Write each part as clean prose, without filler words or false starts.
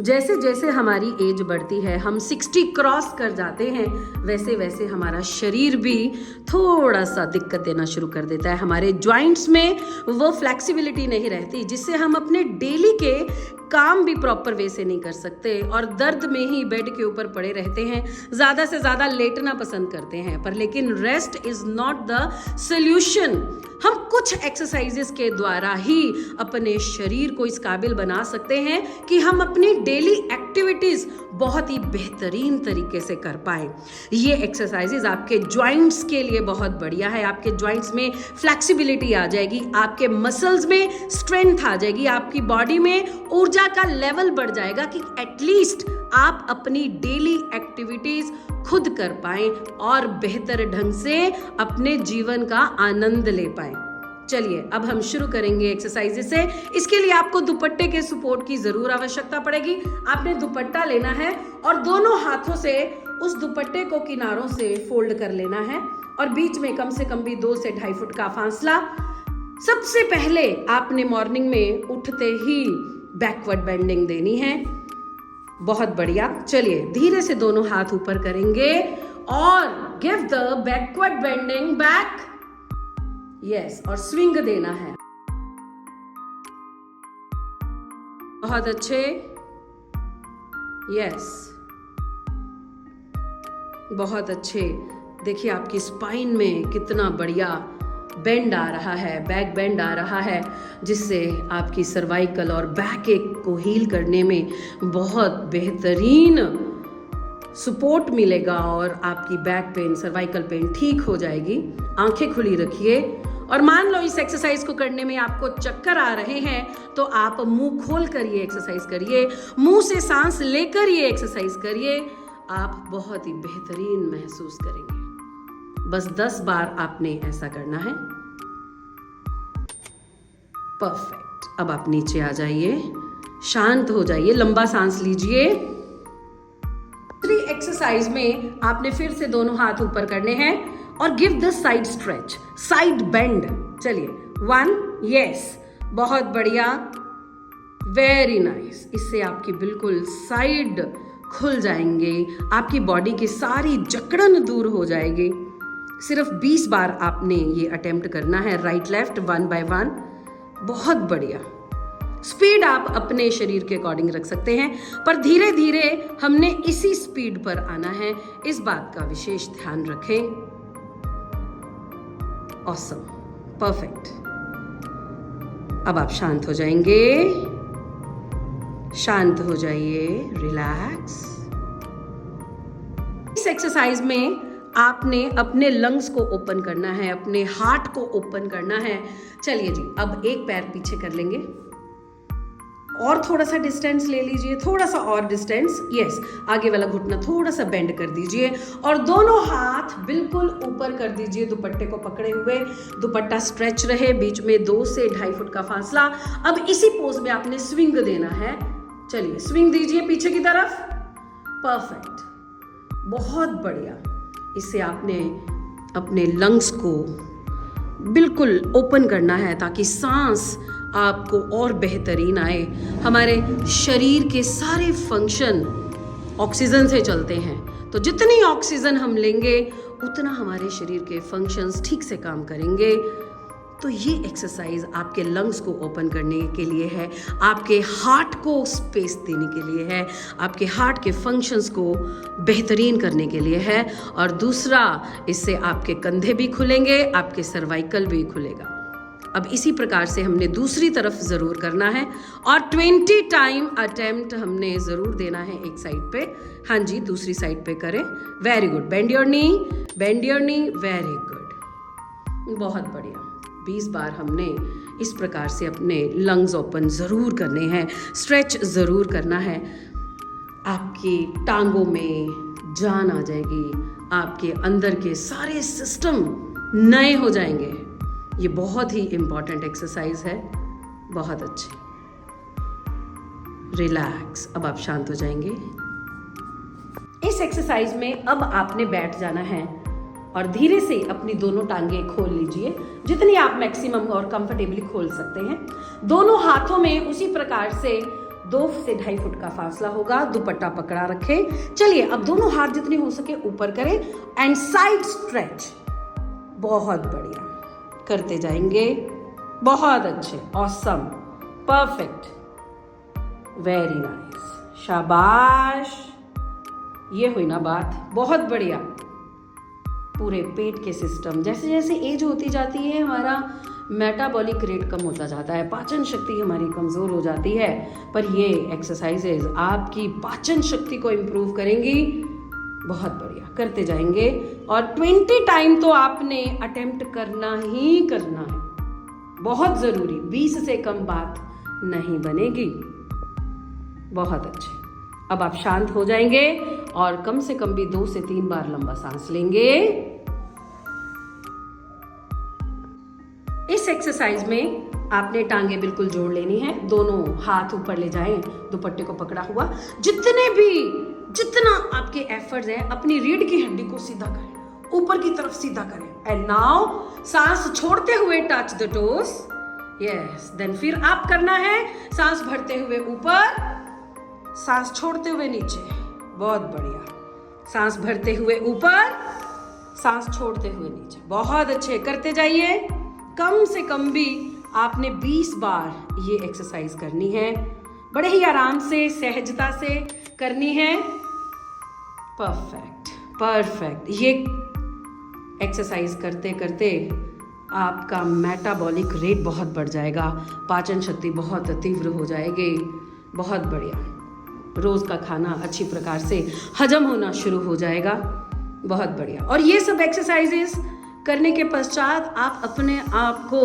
जैसे जैसे हमारी एज बढ़ती है, हम 60 क्रॉस कर जाते हैं, वैसे वैसे हमारा शरीर भी थोड़ा सा दिक्कत देना शुरू कर देता है। हमारे जॉइंट्स में वो फ्लेक्सिबिलिटी नहीं रहती, जिससे हम अपने डेली के काम भी प्रॉपर वे से नहीं कर सकते और दर्द में ही बेड के ऊपर पड़े रहते हैं, ज़्यादा से ज़्यादा लेटना पसंद करते हैं। पर लेकिन rest is not the solution. हम कुछ एक्सरसाइजेस के द्वारा ही अपने शरीर को इस काबिल बना सकते हैं कि हम अपनी डेली एक्टिविटीज़ बहुत ही बेहतरीन तरीके से कर पाए। ये एक्सरसाइजेज आपके जॉइंट्स के लिए बहुत बढ़िया है। आपके जॉइंट्स में फ्लेक्सिबिलिटी आ जाएगी, आपके मसल्स में स्ट्रेंथ आ जाएगी, आपकी बॉडी में ऊर्जा का लेवल बढ़ जाएगा कि एटलीस्ट आप अपनी डेली एक्टिविटीज खुद कर पाएं और बेहतर ढंग से अपने जीवन का आनंद ले पाएं। चलिए अब हम शुरू करेंगे एक्सरसाइजेस से। इसके लिए आपको दुपट्टे के सपोर्ट की जरूर आवश्यकता पड़ेगी। आपने दुपट्टा लेना है और दोनों हाथों से उस दुपट्टे को किनारों से फोल्ड कर लेना है और बीच में कम से कम भी 2 से 2.5 फुट का फासला। सबसे पहले आपने मॉर्निंग में उठते ही बैकवर्ड बेंडिंग देनी है। बहुत बढ़िया। चलिए धीरे से दोनों हाथ ऊपर करेंगे और give the backward bending back. Yes, और स्विंग देना है। बहुत अच्छे। यस, बहुत अच्छे। देखिए आपकी स्पाइन में कितना बढ़िया बेंड आ रहा है, बैक बेंड आ रहा है, जिससे आपकी सर्वाइकल और बैक एक को हील करने में बहुत बेहतरीन सपोर्ट मिलेगा और आपकी बैक पेन, सर्वाइकल पेन ठीक हो जाएगी। आंखें खुली रखिए और मान लो इस एक्सरसाइज को करने में आपको चक्कर आ रहे हैं तो आप मुंह खोल कर ये एक्सरसाइज करिए, मुंह से सांस लेकर ये एक्सरसाइज करिए। आप बहुत ही बेहतरीन महसूस करेंगे। बस 10 बार आपने ऐसा करना है। परफेक्ट। अब आप नीचे आ जाइए, शांत हो जाइए, लंबा सांस लीजिए। दूसरी एक्सरसाइज में आपने फिर से दोनों हाथ ऊपर करने हैं और give the side stretch, side bend. चलिए 1, यस, बहुत बढ़िया, वेरी नाइस। इससे आपकी बिल्कुल साइड खुल जाएंगे, आपकी बॉडी की सारी जकड़न दूर हो जाएगी। सिर्फ 20 बार आपने ये अटेम्प्ट करना है, राइट लेफ्ट 1 बाय 1। बहुत बढ़िया। स्पीड आप अपने शरीर के अकॉर्डिंग रख सकते हैं, पर धीरे धीरे हमने इसी स्पीड पर आना है, इस बात का विशेष ध्यान रखें। Awesome, perfect. अब आप शांत हो जाएंगे, शांत हो जाइए, रिलैक्स। इस एक्सरसाइज में आपने अपने लंग्स को ओपन करना है, अपने हार्ट को ओपन करना है। चलिए जी, अब एक पैर पीछे कर लेंगे और थोड़ा सा डिस्टेंस ले लीजिए, थोड़ा सा और डिस्टेंस। यस, आगे वाला घुटना थोड़ा सा बेंड कर दीजिए और दोनों हाथ बिल्कुल ऊपर कर दीजिए दुपट्टे को पकड़े हुए। दुपट्टा स्ट्रेच रहे, बीच में 2 से 2.5 फुट का फासला। अब इसी पोज में आपने स्विंग देना है। चलिए स्विंग दीजिए पीछे की तरफ। परफेक्ट, बहुत बढ़िया। इससे आपने अपने लंग्स को बिल्कुल ओपन करना है ताकि सांस आपको और बेहतरीन आए। हमारे शरीर के सारे फंक्शन ऑक्सीजन से चलते हैं, तो जितनी ऑक्सीजन हम लेंगे उतना हमारे शरीर के फंक्शंस ठीक से काम करेंगे। तो ये एक्सरसाइज आपके लंग्स को ओपन करने के लिए है, आपके हार्ट को स्पेस देने के लिए है, आपके हार्ट के फंक्शंस को बेहतरीन करने के लिए है। और दूसरा, इससे आपके कंधे भी खुलेंगे, आपके सर्वाइकल भी खुलेगा। अब इसी प्रकार से हमने दूसरी तरफ ज़रूर करना है और 20 टाइम अटेम्प्ट हमने ज़रूर देना है एक साइड पे। हाँ जी, दूसरी साइड पे करें। Very good. Bend your knee, bend your knee, very good, बहुत बढ़िया। 20 बार हमने इस प्रकार से अपने लंग्स ओपन ज़रूर करने हैं, स्ट्रेच ज़रूर करना है। आपकी टांगों में जान आ जाएगी, आपके अंदर के सारे सिस्टम नए हो जाएंगे। ये बहुत ही इंपॉर्टेंट एक्सरसाइज है। बहुत अच्छे। रिलैक्स। अब आप शांत हो जाएंगे। इस एक्सरसाइज में अब आपने बैठ जाना है और धीरे से अपनी दोनों टांगें खोल लीजिए, जितनी आप मैक्सिमम और कंफर्टेबली खोल सकते हैं। दोनों हाथों में उसी प्रकार से 2 से 2.5 फुट का फासला होगा, दुपट्टा पकड़ा रखे। चलिए अब दोनों हाथ जितने हो सके ऊपर करें एंड साइड स्ट्रेच। बहुत बढ़िया, करते जाएंगे। बहुत अच्छे, ऑसम, परफेक्ट, वेरी नाइस, शाबाश। ये हुई ना बात, बहुत बढ़िया। पूरे पेट के सिस्टम, जैसे जैसे एज होती जाती है हमारा मेटाबॉलिक रेट कम होता जाता है, पाचन शक्ति हमारी कमज़ोर हो जाती है, पर ये एक्सरसाइजेज आपकी पाचन शक्ति को इम्प्रूव करेंगी। बहुत बढ़िया, करते जाएंगे। और 20 टाइम तो आपने अटेम्प्ट करना ही करना है, बहुत ज़रूरी। 20 से कम बात नहीं बनेगी। बहुत अच्छे। अब आप शांत हो जाएंगे और कम से कम भी 2 से 3 बार लंबा सांस लेंगे। इस एक्सरसाइज में आपने टांगे बिल्कुल जोड़ लेनी है, दोनों हाथ ऊपर ले जाएं, दुपट्टे को पकड़ा हुआ। जितना आपके एफर्ट्स हैं, अपनी रीढ़ की हड्डी को सीधा करें, ऊपर की तरफ सीधा करें। एंड नाउ सांस छोड़ते हुए touch the toes. Yes, then फिर आप करना है सांस भरते हुए ऊपर, सांस छोड़ते हुए नीचे। बहुत बढ़िया, सांस भरते हुए ऊपर, सांस छोड़ते हुए नीचे। बहुत अच्छे, करते जाइए। कम से कम भी आपने 20 बार ये एक्सरसाइज करनी है, बड़े ही आराम से, सहजता से करनी है। Perfect, perfect. ये एक्सरसाइज करते करते आपका मेटाबॉलिक रेट बहुत बढ़ जाएगा, पाचन शक्ति बहुत तीव्र हो जाएगी। बहुत बढ़िया, रोज का खाना अच्छी प्रकार से हजम होना शुरू हो जाएगा। बहुत बढ़िया। और ये सब एक्सरसाइजेस करने के पश्चात आप अपने आप को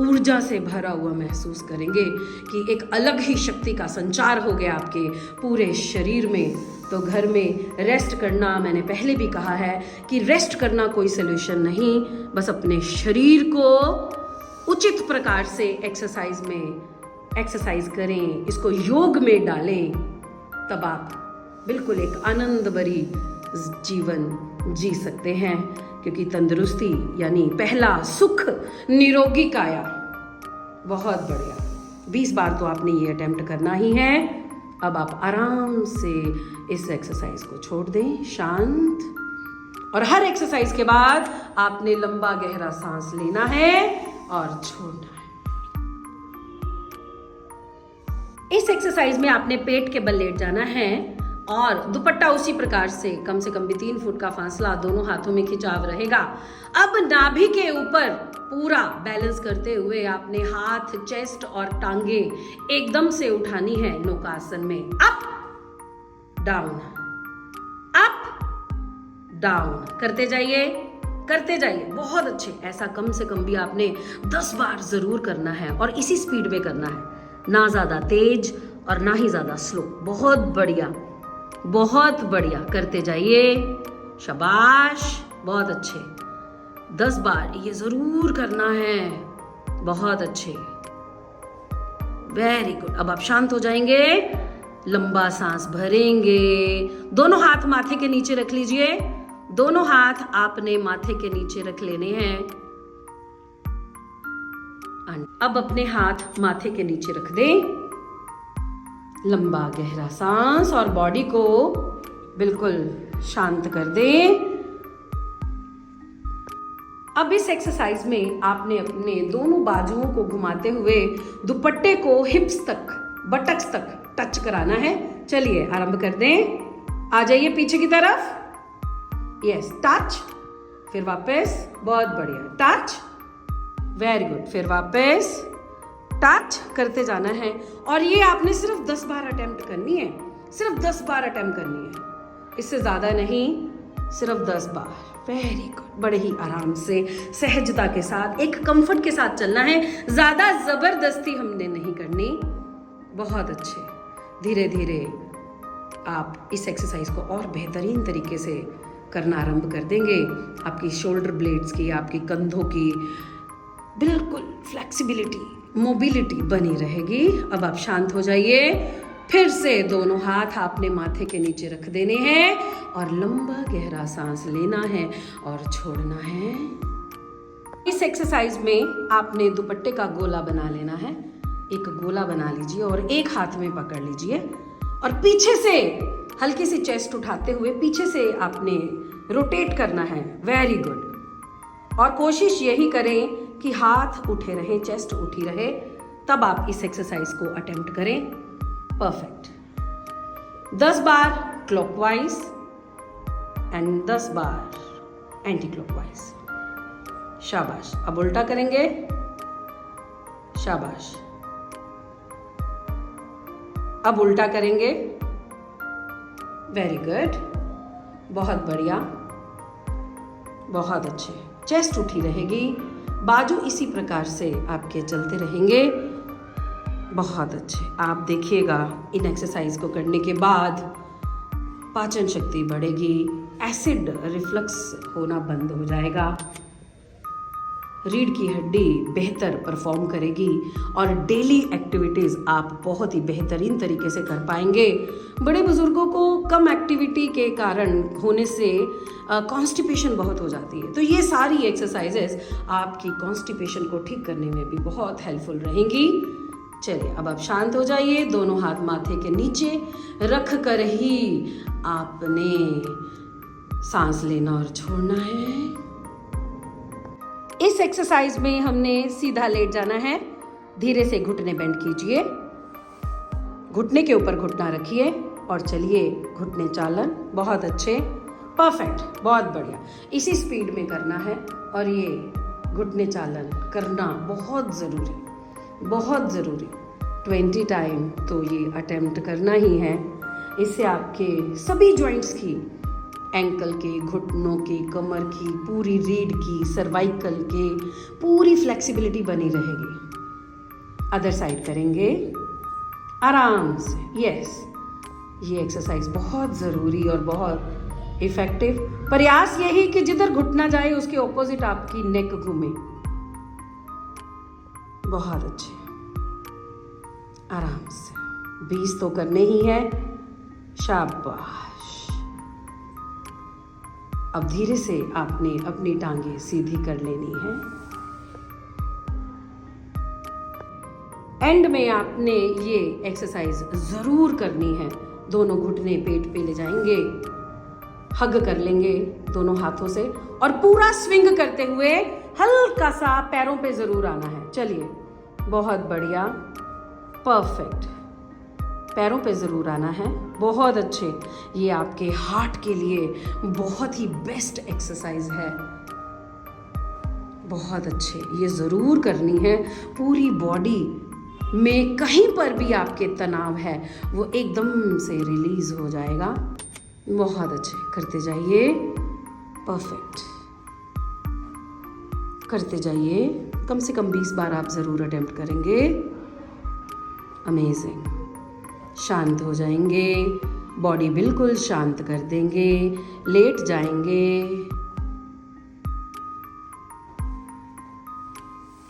ऊर्जा से भरा हुआ महसूस करेंगे कि एक अलग ही शक्ति का संचार हो गया आपके पूरे शरीर में। तो घर में रेस्ट करना, मैंने पहले भी कहा है कि रेस्ट करना कोई सलूशन नहीं, बस अपने शरीर को उचित प्रकार से एक्सरसाइज करें, इसको योग में डालें, तब आप बिल्कुल एक आनंद भरी जीवन जी सकते हैं। क्योंकि तंदुरुस्ती यानी पहला सुख निरोगी काया। बहुत बढ़िया, 20 बार तो आपने ये अटेम्प्ट करना ही है। अब आप आराम से इस एक्सरसाइज को छोड़ दें, शांत। और हर एक्सरसाइज के बाद आपने लंबा गहरा सांस लेना है और छोड़ना है। इस एक्सरसाइज में आपने पेट के बल लेट जाना है और दुपट्टा उसी प्रकार से कम भी 3 फुट का फासला, दोनों हाथों में खिंचाव रहेगा। अब नाभि के ऊपर पूरा बैलेंस करते हुए आपने हाथ, चेस्ट और टांगे एकदम से उठानी है नौकासन में। अप डाउन, अप डाउन, करते जाइए, करते जाइए। बहुत अच्छे। ऐसा कम से कम भी आपने 10 बार जरूर करना है और इसी स्पीड में करना है, ना ज्यादा तेज और ना ही ज्यादा स्लो। बहुत बढ़िया, बहुत बढ़िया, करते जाइए। शाबाश, बहुत अच्छे। 10 बार ये जरूर करना है। बहुत अच्छे, वेरी गुड। अब आप शांत हो जाएंगे, लंबा सांस भरेंगे। दोनों हाथ माथे के नीचे रख लीजिए, दोनों हाथ आपने माथे के नीचे रख लेने हैं। अब अपने हाथ माथे के नीचे रख दें, लंबा गहरा सांस और बॉडी को बिल्कुल शांत कर दें। अब इस एक्सरसाइज में आपने अपने दोनों बाजुओं को घुमाते हुए दुपट्टे को हिप्स तक, बटक्स तक टच कराना है। चलिए आरंभ कर दें। आ जाइए पीछे की तरफ। यस, टच, फिर वापस। बहुत बढ़िया, टच, वेरी गुड, फिर वापस टच, करते जाना है। और ये आपने सिर्फ 10 बार अटेम्प्ट करनी है, सिर्फ 10 बार अटेम्प्ट करनी है, इससे ज्यादा नहीं, सिर्फ 10 बार। वेरी गुड, बड़े ही आराम से, सहजता के साथ, एक कंफर्ट के साथ चलना है, ज्यादा जबरदस्ती हमने नहीं करनी। बहुत अच्छे, धीरे धीरे आप इस एक्सरसाइज को और बेहतरीन तरीके से करना आरंभ कर देंगे। आपकी शोल्डर ब्लेड्स की, आपकी कंधों की बिल्कुल फ्लेक्सिबिलिटी, मोबिलिटी बनी रहेगी। अब आप शांत हो जाइए। फिर से दोनों हाथ आपने माथे के नीचे रख देने हैं और लंबा गहरा सांस लेना है और छोड़ना है। इस एक्सरसाइज में आपने दुपट्टे का गोला बना लेना है। एक गोला बना लीजिए और एक हाथ में पकड़ लीजिए और पीछे से हल्की सी चेस्ट उठाते हुए पीछे से आपने रोटेट करना है। Very good. और कोशिश यही करें कि हाथ उठे रहे, चेस्ट उठी रहे, तब आप इस एक्सरसाइज को अटेम्प्ट करें। Perfect. 10 bar clockwise and 10 bar anti clockwise. शाबाश। अब उल्टा करेंगे। शाबाश। अब उल्टा करेंगे। Very good. बहुत बढ़िया, बहुत अच्छे। चेस्ट उठी रहेगी, बाजू इसी प्रकार से आपके चलते रहेंगे। बहुत अच्छे। आप देखिएगा इन एक्सरसाइज को करने के बाद पाचन शक्ति बढ़ेगी, एसिड रिफ्लक्स होना बंद हो जाएगा, रीढ़ की हड्डी बेहतर परफॉर्म करेगी और डेली एक्टिविटीज़ आप बहुत ही बेहतरीन तरीके से कर पाएंगे। बड़े बुजुर्गों को कम एक्टिविटी के कारण होने से कॉन्स्टिपेशन बहुत हो जाती है, तो ये सारी एक्सरसाइजेस आपकी कॉन्स्टिपेशन को ठीक करने में भी बहुत हेल्पफुल रहेंगी। चलिए अब आप शांत हो जाइए। दोनों हाथ माथे के नीचे रख कर ही आपने सांस लेना और छोड़ना है। इस एक्सरसाइज में हमने सीधा लेट जाना है। धीरे से घुटने बेंड कीजिए, घुटने के ऊपर घुटना रखिए और चलिए घुटने चालन। बहुत अच्छे, परफेक्ट, बहुत बढ़िया। इसी स्पीड में करना है और ये घुटने चालन करना बहुत ज़रूरी, बहुत ज़रूरी। 20 टाइम तो ये अटेम्प्ट करना ही है। इससे आपके सभी जॉइंट्स की, एंकल के, घुटनों की, कमर की, पूरी रीढ़ की, सर्वाइकल के पूरी फ्लेक्सिबिलिटी बनी रहेगी। अदर साइड करेंगे आराम से। यस, ये एक्सरसाइज बहुत ज़रूरी और बहुत इफेक्टिव। प्रयास यही कि जिधर घुटना जाए उसके ऑपोजिट आपकी नेक घूमे। बहुत अच्छे। आराम से 20 तो करने ही है। शाबाश। अब धीरे से आपने अपनी टांगे सीधी कर लेनी है। एंड में आपने ये एक्सरसाइज जरूर करनी है। दोनों घुटने पेट पे ले जाएंगे, हग कर लेंगे दोनों हाथों से और पूरा स्विंग करते हुए हल्का सा पैरों पे जरूर आना है। चलिए, बहुत बढ़िया, परफेक्ट। पैरों पे ज़रूर आना है। बहुत अच्छे। ये आपके हार्ट के लिए बहुत ही बेस्ट एक्सरसाइज है। बहुत अच्छे, ये ज़रूर करनी है। पूरी बॉडी में कहीं पर भी आपके तनाव है वो एकदम से रिलीज हो जाएगा। बहुत अच्छे, करते जाइए। परफेक्ट, करते जाइए। कम से कम 20 बार आप ज़रूर अटेम्प्ट करेंगे। अमेजिंग। शांत हो जाएंगे, बॉडी बिल्कुल शांत कर देंगे, लेट जाएंगे,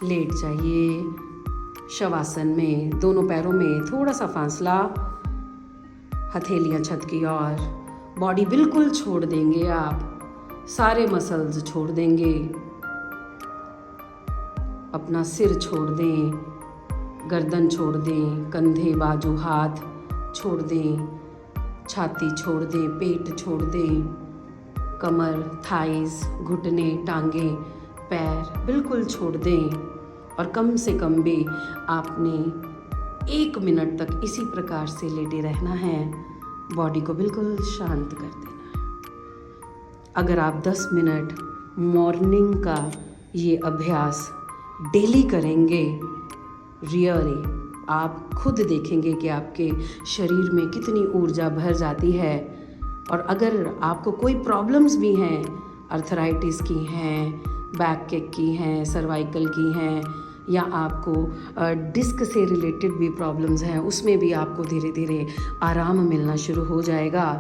लेट जाइए। शवासन में दोनों पैरों में थोड़ा सा फासला, हथेलियां छत की ओर, बॉडी बिल्कुल छोड़ देंगे आप, सारे मसल्स छोड़ देंगे, अपना सिर छोड़ दें, गर्दन छोड़ दें, कंधे, बाजू, हाथ छोड़ दें, छाती छोड़ दें, पेट छोड़ दें, कमर, थाइस, घुटने, टांगे, पैर बिल्कुल छोड़ दें और कम से कम भी आपने 1 मिनट तक इसी प्रकार से लेटे रहना है। बॉडी को बिल्कुल शांत कर देना है। अगर आप 10 मिनट मॉर्निंग का ये अभ्यास डेली करेंगे, रियली आप खुद देखेंगे कि आपके शरीर में कितनी ऊर्जा भर जाती है। और अगर आपको कोई प्रॉब्लम्स भी हैं, अर्थराइटिस की हैं, बैक किक की हैं, सर्वाइकल की हैं, या आपको डिस्क से रिलेटेड भी प्रॉब्लम्स हैं, उसमें भी आपको धीरे धीरे आराम मिलना शुरू हो जाएगा।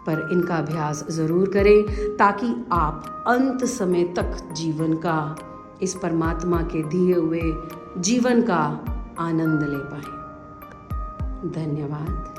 पर इनका अभ्यास ज़रूर करें ताकि आप अंत समय तक जीवन का, इस परमात्मा के दिए हुए जीवन का आनंद ले पाएं। धन्यवाद।